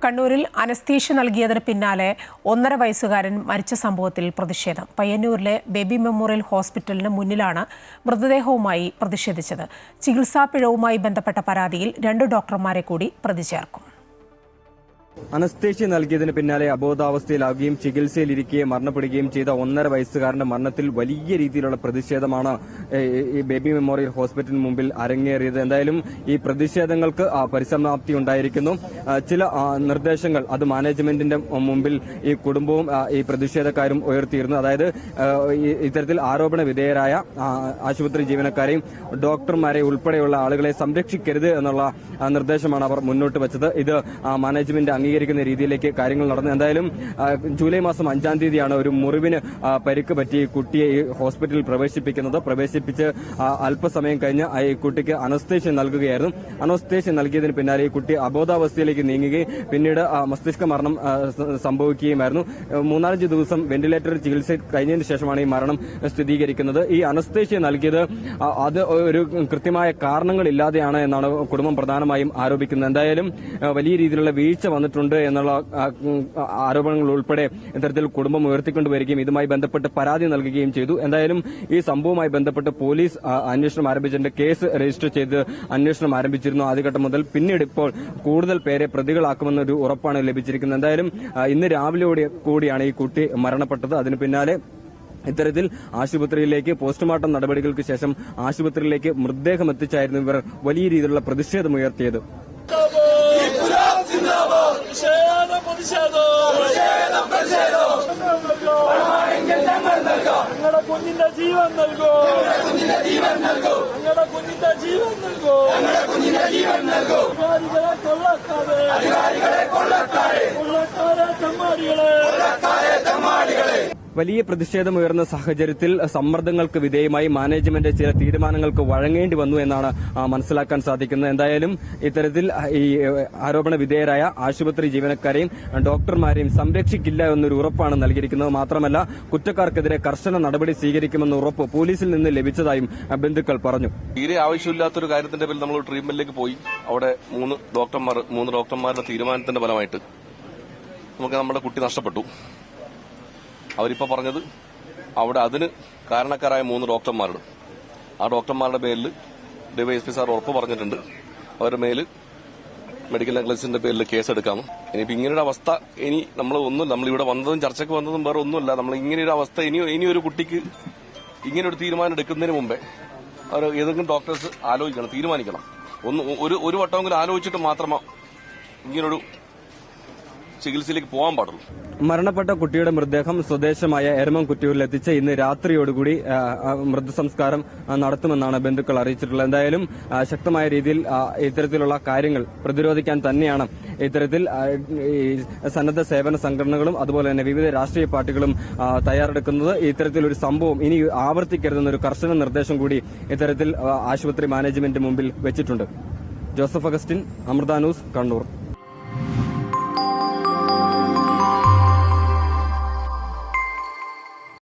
കണ്ണൂരിൽ അനസ്തീഷ്യ നൽകിയതിന് പിന്നാലെ 1.5 വയസ്സുകാരൻ മരിച്ച സംഭവത്തിൽ പ്രതിഷേധം. പയ്യന്നൂരിലെ ബേബി മെമ്മോറിയൽ ഹോസ്പിറ്റലിന് മുന്നിലാണ് മൃതദേഹവുമായി പ്രതിഷേധിച്ചത്. ചികിത്സാ പിഴവുമായി ബന്ധപ്പെട്ട പരാതിയിൽ 2 ഡോക്ടർമാരെ കൂടി പ്രതി ചേർക്കും. അനസ്തേഷ്യ നൽകിയതിന് പിന്നാലെ അബോധാവസ്ഥയിലാവുകയും ചികിത്സയിലിരിക്കെ മരണപ്പെടുകയും ചെയ്ത 1.5 വയസ്സുകാരന്റെ മരണത്തിൽ വലിയ രീതിയിലുള്ള പ്രതിഷേധമാണ് ഈ ബേബി മെമ്മോറിയൽ ഹോസ്പിറ്റലിന് മുമ്പിൽ അരങ്ങേറിയത്. എന്തായാലും ഈ പ്രതിഷേധങ്ങൾക്ക് പരിസമാപ്തി ഉണ്ടായിരിക്കുന്നു. ചില നിർദ്ദേശങ്ങൾ അത് മാനേജ്മെന്റിന്റെ മുമ്പിൽ ഈ കുടുംബവും ഈ പ്രതിഷേധക്കാരും ഉയർത്തിയിരുന്നു. അതായത് ഇത്തരത്തിൽ ആരോപണ വിധേയരായ ആശുപത്രി ജീവനക്കാരെയും ഡോക്ടർമാരെ ഉൾപ്പെടെയുള്ള ആളുകളെ സംരക്ഷിക്കരുത് എന്നുള്ള നിർദ്ദേശമാണ് അവർ മുന്നോട്ട് വെച്ചത്. ഇത് മാനേജ്മെന്റ് അംഗീകരിക്കുന്ന രീതിയിലേക്ക് കാര്യങ്ങൾ നടന്നു. എന്തായാലും ജൂലൈ മാസം 5-ാം തീയതിയാണ് ഒരു മുറിവിന് പരിക്ക് പറ്റി കുട്ടിയെ ഈ ഹോസ്പിറ്റലിൽ പ്രവേശിപ്പിച്ച് അല്പസമയം കഴിഞ്ഞ് ഈ കുട്ടിക്ക് അനസ്തേഷ്യ നൽകുകയായിരുന്നു. അനസ്തേഷ്യ നൽകിയതിന് പിന്നാലെ ഈ കുട്ടി അബോധാവസ്ഥയിലേക്ക് നീങ്ങുകയും പിന്നീട് മസ്തിഷ്ക മരണം സംഭവിക്കുകയുമായിരുന്നു. 3-4 ദിവസം വെന്റിലേറ്റർ ചികിത്സ കഴിഞ്ഞതിന് ശേഷമാണ് ഈ മരണം സ്ഥിരീകരിക്കുന്നത്. ഈ അനസ്തേഷ്യ നൽകിയത് അത് ഒരു കൃത്യമായ കാരണങ്ങളില്ലാതെയാണ് എന്നാണ് കുടുംബം പ്രധാനമായും ആരോപിക്കുന്നത്. എന്തായാലും വലിയ രീതിയിലുള്ള വീഴ്ച വന്നിട്ടുണ്ട് എന്നുള്ള ആരോപണങ്ങൾ ഉൾപ്പെടെ ഇത്തരത്തിൽ കുടുംബം ഉയർത്തിക്കൊണ്ടുവരികയും ഇതുമായി ബന്ധപ്പെട്ട് പരാതി നൽകുകയും ചെയ്തു. എന്തായാലും ഈ സംഭവവുമായി ബന്ധപ്പെട്ട് പോലീസ് അന്വേഷണം ആരംഭിച്ചിട്ടുണ്ട്. കേസ് രജിസ്റ്റർ ചെയ്ത് അന്വേഷണം ആരംഭിച്ചിരുന്നു ആദ്യഘട്ടം മുതൽ. പിന്നീട് ഇപ്പോൾ കൂടുതൽ പേരെ പ്രതികളാക്കുമെന്നൊരു ഉറപ്പാണ് ലഭിച്ചിരിക്കുന്നത്. എന്തായാലും ഇന്ന് രാവിലെ കൂടിയാണ് ഈ കുട്ടി മരണപ്പെട്ടത്. അതിന് പിന്നാലെ ഇത്തരത്തിൽ ആശുപത്രിയിലേക്ക് പോസ്റ്റ്മോർട്ടം നടപടികൾക്ക് ശേഷം ആശുപത്രിയിലേക്ക് മൃതദേഹം എത്തിച്ചായിരുന്നു ഇവർ വലിയ രീതിയിലുള്ള പ്രതിഷേധമുയർത്തിയത്. ഞങ്ങളുടെ കുഞ്ഞിന്റെ ജീവൻ നൽകൂ, ഞങ്ങളുടെ കുഞ്ഞിന്റെ ജീവൻ നൽകൂ, അധികാരികളെ കൊള്ളക്കാരെ തെമ്മാടികളെ. വലിയ പ്രതിഷേധമുയർന്ന സാഹചര്യത്തിൽ സമ്മർദ്ദങ്ങൾക്ക് വിധേയമായി മാനേജ്മെന്റ് ചില തീരുമാനങ്ങൾക്ക് വഴങ്ങേണ്ടി വന്നു എന്നാണ് മനസ്സിലാക്കാൻ സാധിക്കുന്നത്. എന്തായാലും ഇത്തരത്തിൽ ഈ ആരോപണ വിധേയരായ ആശുപത്രി ജീവനക്കാരെയും ഡോക്ടർമാരെയും സംരക്ഷിക്കില്ല എന്നൊരു ഉറപ്പാണ് നൽകിയിരിക്കുന്നത്. മാത്രമല്ല കുറ്റക്കാർക്കെതിരെ കർശന നടപടി സ്വീകരിക്കുമെന്ന ഉറപ്പ് പോലീസിൽ നിന്ന് ലഭിച്ചതായും ബന്ധുക്കൾ പറഞ്ഞു. തീരെ ആവശ്യമില്ലാത്തൊരു കാര്യത്തിന്റെ പേരിൽ നമ്മൾ ട്രീറ്റ്മെന്റിലേക്ക് പോയി. അവിടെ 3 ഡോക്ടർമാരുടെ തീരുമാനത്തിന്റെ ഫലമായിട്ട് നമുക്ക് നമ്മുടെ കുട്ടി നഷ്ടപ്പെട്ടു. അവരിപ്പോ പറഞ്ഞത് അവിടെ അതിന് കാരണക്കാരായ 3 ഡോക്ടർമാരുണ്ട്. ആ ഡോക്ടർമാരുടെ പേരിൽ ഡിവൈഎസ്പി സാർ ഉറപ്പ് പറഞ്ഞിട്ടുണ്ട്. അവരുടെ മേല് മെഡിക്കൽ നെഗ്ലിജൻസിന്റെ പേരിൽ കേസെടുക്കാമെന്ന്. ഇനിയിപ്പോ ഇങ്ങനൊരു അവസ്ഥ നമ്മളിവിടെ വന്നതും ചർച്ചയ്ക്ക് വന്നതും വേറെ ഒന്നുമില്ല. നമ്മൾ ഇങ്ങനെയൊരു അവസ്ഥ ഇനി ഒരു കുട്ടിക്ക് ഇങ്ങനൊരു തീരുമാനം എടുക്കുന്നതിന് മുമ്പേ അവർ ഏതെങ്കിലും ഡോക്ടേഴ്സ് തീരുമാനിക്കണം. ഒരു വട്ടമെങ്കിലും ആലോചിച്ചിട്ട് മാത്രമേ ഇങ്ങനൊരു ചികിത്സയിലേക്ക് പോകാൻ പാടുള്ളൂ. മരണപ്പെട്ട കുട്ടിയുടെ മൃതദേഹം സ്വദേശമായ എരമംകുറ്റിയൂരിലെത്തിച്ച് ഇന്ന് രാത്രിയോടുകൂടി മൃതസംസ്കാരം നടത്തുമെന്നാണ് ബന്ധുക്കൾ അറിയിച്ചിട്ടുള്ളത്. എന്തായാലും ശക്തമായ രീതിയിൽ ഇത്തരത്തിലുള്ള കാര്യങ്ങൾ പ്രതിരോധിക്കാൻ തന്നെയാണ് ഇത്തരത്തിൽ സന്നദ്ധ സേവന സംഘടനകളും അതുപോലെ തന്നെ വിവിധ രാഷ്ട്രീയ പാർട്ടികളും തയ്യാറെടുക്കുന്നത്. ഇത്തരത്തിലൊരു സംഭവം ഇനി ആവർത്തിക്കരുതെന്നൊരു കർശന നിർദ്ദേശം കൂടി ഇത്തരത്തിൽ ആശുപത്രി മാനേജ്മെന്റ് മുമ്പിൽ വെച്ചിട്ടുണ്ട്. ജോസഫ് അഗസ്റ്റിൻ, അമൃത ന്യൂസ്, കണ്ണൂർ.